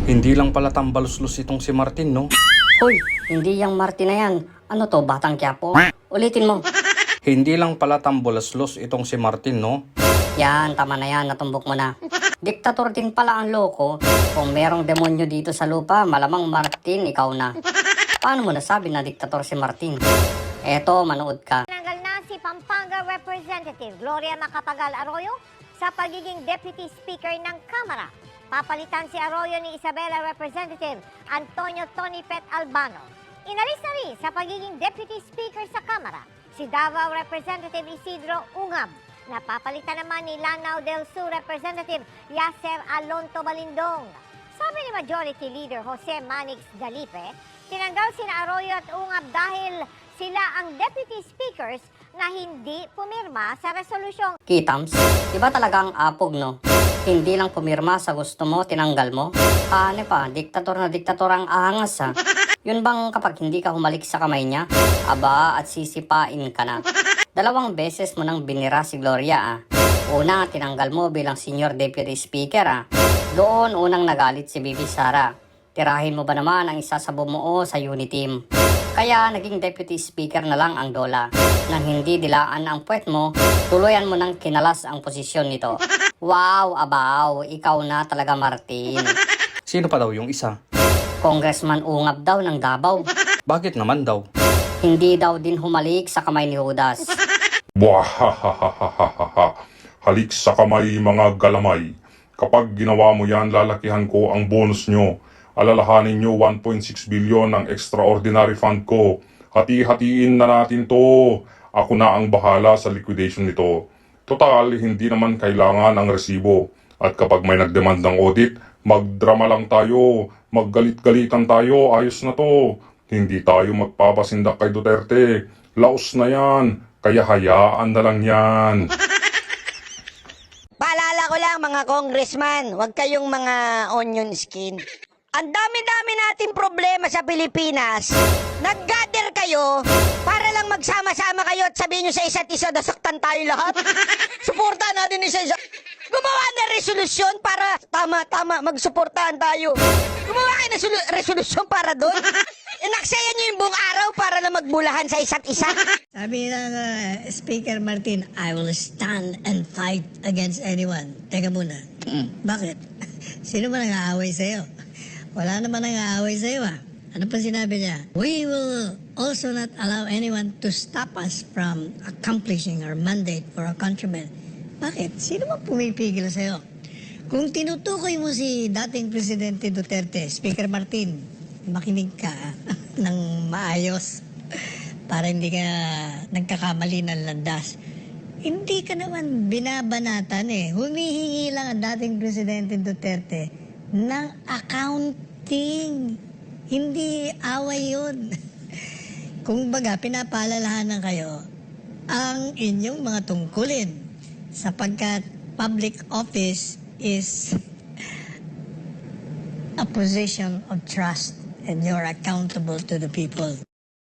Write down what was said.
Hindi lang pala tambaluslos itong si Martin, no? Hoy, hindi yung Martin na yan. Ano to, Batang Quiapo? Ulitin mo. Hindi lang pala tambaluslos itong si Martin, no? Yan, tama na yan, natumbok mo na. Diktator din pala ang loko. Kung merong demonyo dito sa lupa, malamang Martin, ikaw na. Paano mo nasabi na diktator si Martin? Eto, manood ka. Tinanggal na si Pampanga Representative Gloria Macapagal Arroyo sa pagiging Deputy Speaker ng Kamara. Papalitan si Arroyo ni Isabela Representative Antonio Tony Pet Albano. Inalis na rin sa pagiging Deputy Speaker sa Kamara si Davao Representative Isidro Ungab. Napapalitan naman ni Lanao del Sur Representative Yasser Alonto Balindong. Sabi ni Majority Leader Jose Manix Dalipe, tinanggal sina Arroyo at Ungab dahil sila ang Deputy Speakers na hindi pumirma sa resolusyong. Kitams, iba talaga ang apog, no? Hindi lang pumirma sa gusto mo, tinanggal mo. Ano pa, diktator na diktator ang angas, ha? Yun bang kapag hindi ka humalik sa kamay niya? Aba, at sisipain ka na. 2 beses mo nang binira si Gloria, ah. Una, tinanggal mo bilang Senior Deputy Speaker, ah. Doon, unang nagalit si Bibi Sara. Tirahin mo ba naman ang isa sa bumuo sa Uniteam? Kaya naging Deputy Speaker na lang ang Dola. Nang hindi dilaan ang puwet mo, tuluyan mo nang kinalas ang posisyon nito. Wow, abaw, ikaw na talaga, Martin. Sino pa daw yung isa? Congressman Ungab daw ng Davao. Bakit naman daw? Hindi daw din humalik sa kamay ni Judas. Buahahahahaha. Halik sa kamay mga galamay. Kapag ginawa mo yan, lalakihan ko ang bonus nyo. Alalahanin nyo 1.6 billion ang extraordinary fund ko. Hati-hatiin na natin to. Ako na ang bahala sa liquidation nito. Total, hindi naman kailangan ang resibo. At kapag may nagdemand ng audit, magdrama lang tayo. Maggalit-galitan tayo. Ayos na to. Hindi tayo magpapasindak kay Duterte. Laos na yan. Kaya hayaan na lang yan. Paalala ko lang mga congressman, huwag kayong mga onion skin. Ang dami-dami nating problema sa Pilipinas. Nag-gather kayo para lang magsama-sama kayo at sabihin nyo sa isa't isa, nasaktan tayo lahat. Suportahan natin isa-isa. Gumawa ng resolusyon para tama-tama magsuportahan tayo. Gumawa kayo ng resolusyon para doon. Inaksaya nyo yung buong araw para lang magbulahan sa isa't isa. Sabi ng Speaker Martin, I will stand and fight against anyone. Teka muna. Bakit? Sino ba nang-aaway sa'yo? Wala naman nang-aaway sa'yo, ah. Ano pa sinabi niya? We will also not allow anyone to stop us from accomplishing our mandate for our countrymen. Bakit? Sino ba pumipigil sa'yo? Kung tinutukoy mo si dating Presidente Duterte, Speaker Martin, makinig ka ng maayos para hindi ka nagkakamali ng landas. Hindi ka naman binabanatan eh. Humihingi lang ang dating Presidente Duterte ng accounting. Hindi away yun. Kung baga, pinapaalalahanan kayo ang inyong mga tungkulin sapagkat public office is a position of trust and you're accountable to the people.